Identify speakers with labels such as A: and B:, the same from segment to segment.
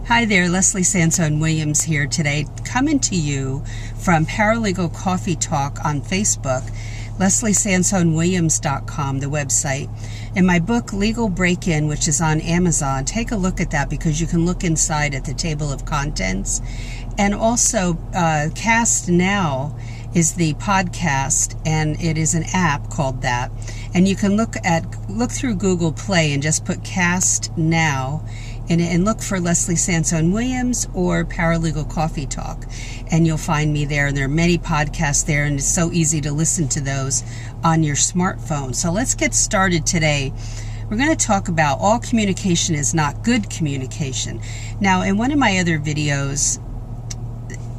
A: Hi there, Leslie Sansone Williams here today, coming to you from Paralegal Coffee Talk on Facebook, LeslieSansoneWilliams.com, the website, and my book, Legal Break-In, which is on Amazon. Take a look at that because you can look inside at the table of contents. And also, Cast Now is the podcast, and it is an app called that. And you can look through Google Play and just put Cast Now and look for Leslie Sansone Williams or Paralegal Coffee Talk, and you'll find me there. And there are many podcasts there, and it's so easy to listen to those on your smartphone. So let's get started today. We're going to talk about all communication is not good communication. Now, in one of my other videos,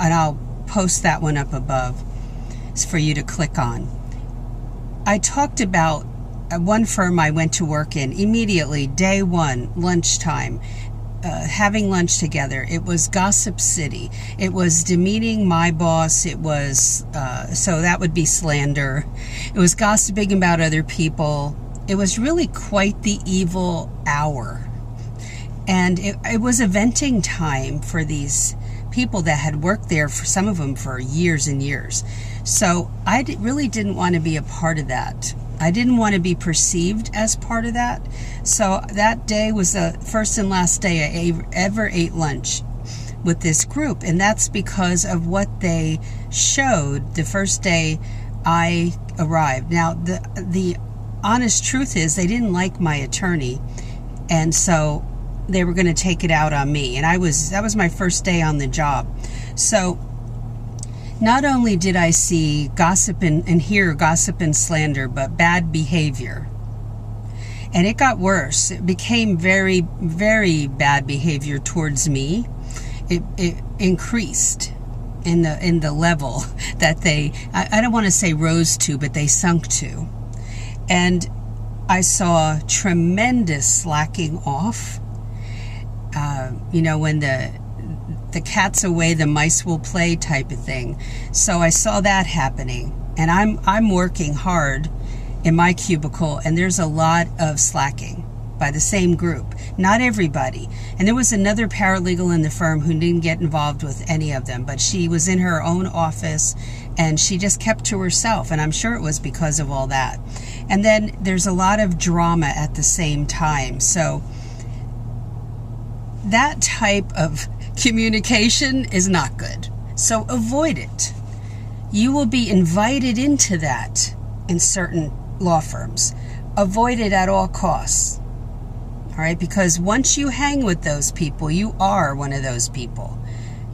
A: and I'll post that one up above, it's for you to click on, I talked about one firm I went to work in immediately, day one, lunchtime, having lunch together. It was Gossip City. It was demeaning my boss. It was, so that would be slander. It was gossiping about other people. It was really quite the evil hour. And it was a venting time for these people that had worked there, for some of them for years and years. So I really didn't want to be a part of that. I didn't want to be perceived as part of that. So that day was the first and last day I ever ate lunch with this group. And that's because of what they showed the first day I arrived. Now, the honest truth is they didn't like my attorney. And so they were going to take it out on me. And that was my first day on the job. So not only did I see gossip and hear gossip and slander, but bad behavior. And it got worse. It became very, very bad behavior towards me. It increased in the level that I don't want to say rose to, but they sunk to. And I saw tremendous slacking off. When the cat's away, the mice will play type of thing. So I saw that happening, and I'm working hard in my cubicle, and there's a lot of slacking by the same group. Not everybody. And there was another paralegal in the firm who didn't get involved with any of them, but she was in her own office, and she just kept to herself, and I'm sure it was because of all that. And then there's a lot of drama at the same time. So that type of communication is not good. So avoid it. You will be invited into that in certain law firms. Avoid it at all costs. All right? Because once you hang with those people, you are one of those people.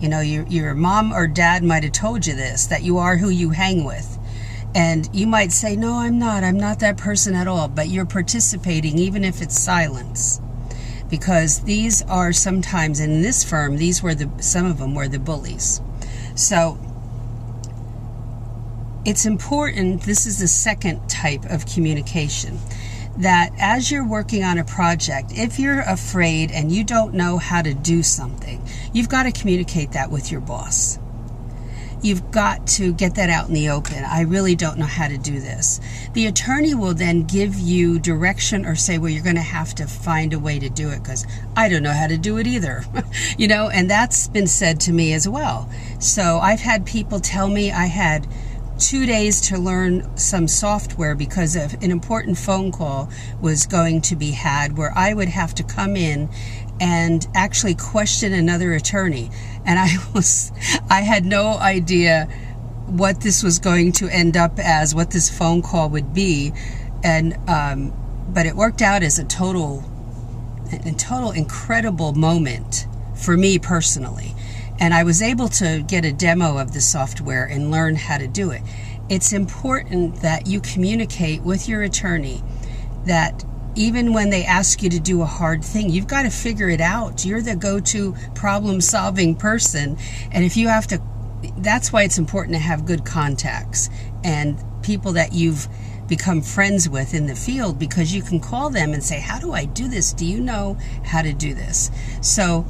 A: Your mom or dad might have told you this, that you are who you hang with. And you might say, no, I'm not that person at all. But you're participating, even if it's silence. Because these are sometimes, in this firm, some of them were the bullies. So it's important, this is the second type of communication, that as you're working on a project, if you're afraid and you don't know how to do something, you've got to communicate that with your boss. You've got to get that out in the open. I really don't know how to do this. The attorney will then give you direction or say, well, you're going to have to find a way to do it because I don't know how to do it either. And that's been said to me as well. So I've had people tell me I had 2 days to learn some software because of an important phone call was going to be had where I would have to come in and actually question another attorney. And I had no idea what this was going to end up as, what this phone call would be. And, but it worked out as a total incredible moment for me personally. And I was able to get a demo of the software and learn how to do it. It's important that you communicate with your attorney that even when they ask you to do a hard thing, you've got to figure it out. You're the go-to problem-solving person. And if you have to, that's why it's important to have good contacts and people that you've become friends with in the field, because you can call them and say, how do I do this? Do you know how to do this? So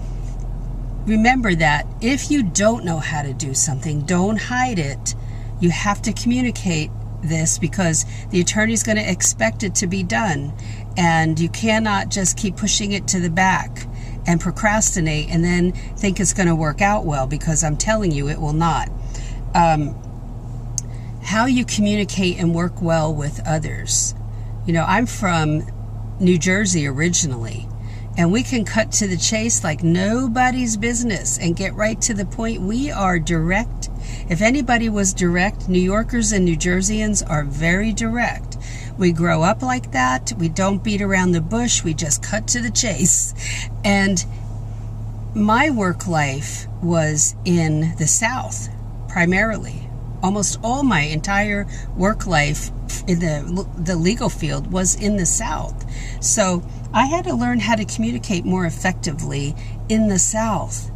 A: remember that if you don't know how to do something, don't hide it. You have to communicate this because the attorney's going to expect it to be done, and you cannot just keep pushing it to the back and procrastinate and then think it's going to work out well, because I'm telling you it will not. How you communicate and work well with others. I'm from New Jersey originally, and we can cut to the chase like nobody's business and get right to the point. We are direct. If anybody was direct, New Yorkers and New Jerseyans are very direct. We grow up like that. We don't beat around the bush. We just cut to the chase. And my work life was in the South, primarily. Almost all my entire work life in the legal field was in the South. So I had to learn how to communicate more effectively in the South.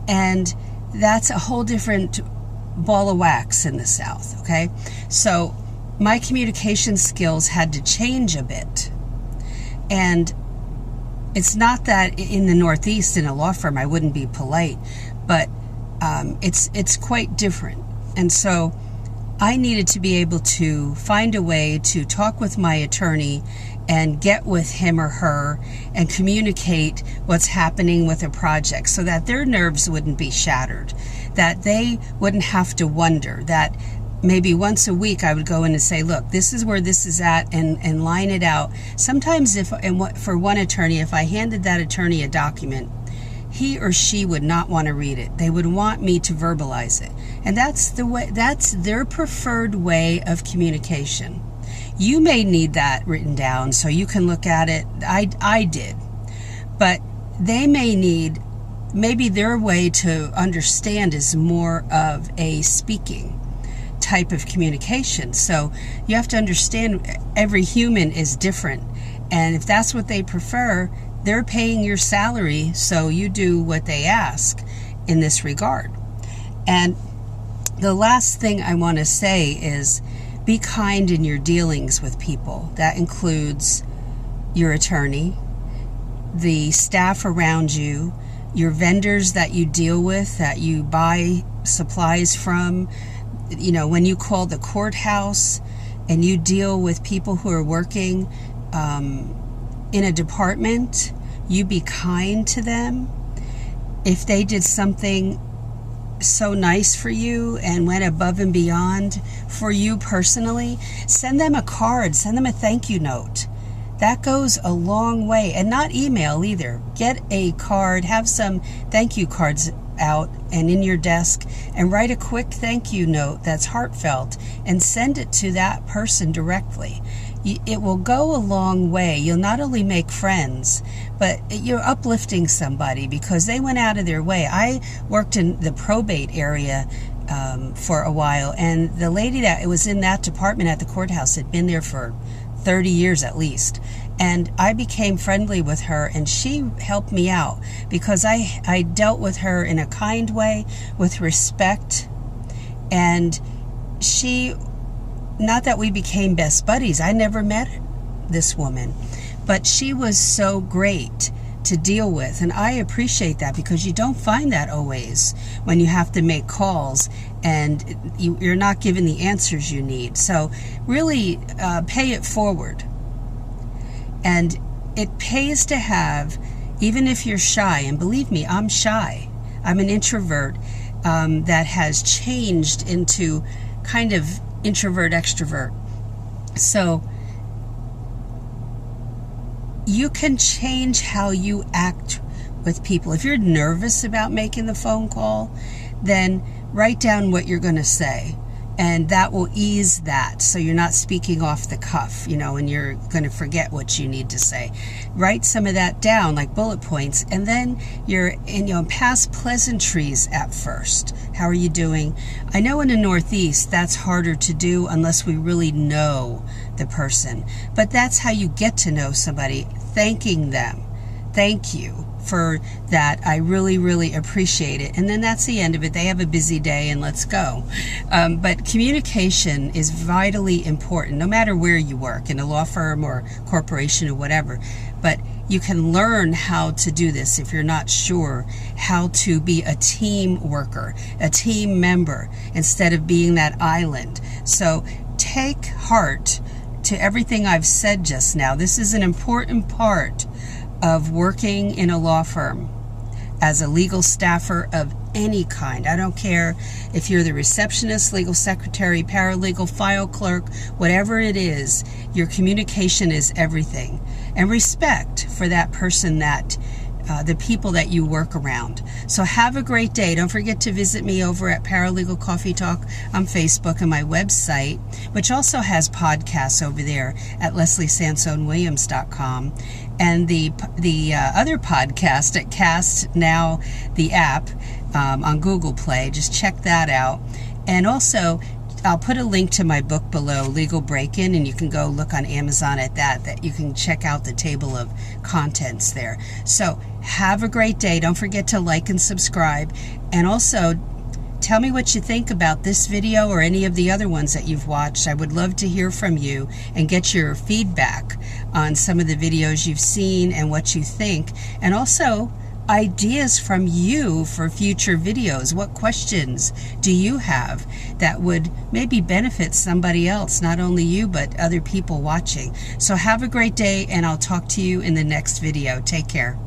A: And that's a whole different ball of wax in the South, okay? So my communication skills had to change a bit. And it's not that in the Northeast in a law firm I wouldn't be polite, but it's quite different. And so I needed to be able to find a way to talk with my attorney and get with him or her and communicate what's happening with a project so that their nerves wouldn't be shattered, that they wouldn't have to wonder, that maybe once a week I would go in and say, look, this is where this is at, and line it out. Sometimes for one attorney, if I handed that attorney a document, he or she would not want to read it. They would want me to verbalize it. And that's their preferred way of communication. You may need that written down so you can look at it. I did. But they may need, maybe their way to understand is more of a speaking type of communication. So you have to understand every human is different. And if that's what they prefer, they're paying your salary, so you do what they ask in this regard. And the last thing I want to say is be kind in your dealings with people. That includes your attorney, the staff around you, your vendors that you deal with, that you buy supplies from. When you call the courthouse and you deal with people who are working in a department, you be kind to them. If they did something so nice for you and went above and beyond for you personally, send them a card, send them a thank you note. That goes a long way. And not email either. Get a card, have some thank you cards out and in your desk, and write a quick thank you note that's heartfelt and send it to that person directly. It will go a long way. You'll not only make friends, but you're uplifting somebody because they went out of their way. I worked in the probate area for a while, and the lady that was in that department at the courthouse had been there for 30 years at least. And I became friendly with her, and she helped me out because I dealt with her in a kind way, with respect. And she, not that we became best buddies, I never met this woman, but she was so great to deal with. And I appreciate that because you don't find that always when you have to make calls and you're not given the answers you need. So really pay it forward. And it pays to have, even if you're shy, and believe me, I'm shy. I'm an introvert that has changed into kind of introvert extrovert. So you can change how you act with people. If you're nervous about making the phone call, then write down what you're going to say, and that will ease that, so you're not speaking off the cuff, and you're going to forget what you need to say. Write some of that down like bullet points, and then pass pleasantries at first. How are you doing? I know in the Northeast that's harder to do unless we really know the person, but that's how you get to know somebody, thanking them. Thank you for that. I really, really appreciate it. And then that's the end of it. They have a busy day and let's go. But communication is vitally important, no matter where you work, in a law firm or corporation or whatever. But you can learn how to do this if you're not sure how to be a team worker, a team member, instead of being that island. So take heart to everything I've said just now. This is an important part of working in a law firm. as a legal staffer of any kind. I don't care if you're the receptionist, legal secretary, paralegal, file clerk, whatever it is, your communication is everything. And respect for that person, that the people that you work around. So have a great day. Don't forget to visit me over at Paralegal Coffee Talk on Facebook and my website, which also has podcasts over there at lesliesansonewilliams.com. And the other podcast at Cast Now, the app on Google Play. Just check that out. And also, I'll put a link to my book below, Legal Break-In, and you can go look on Amazon at that you can check out the table of contents there. So have a great day. Don't forget to like and subscribe. And also, tell me what you think about this video or any of the other ones that you've watched. I would love to hear from you and get your feedback on some of the videos you've seen and what you think. And also, ideas from you for future videos. What questions do you have that would maybe benefit somebody else, not only you, but other people watching? So have a great day, and I'll talk to you in the next video. Take care.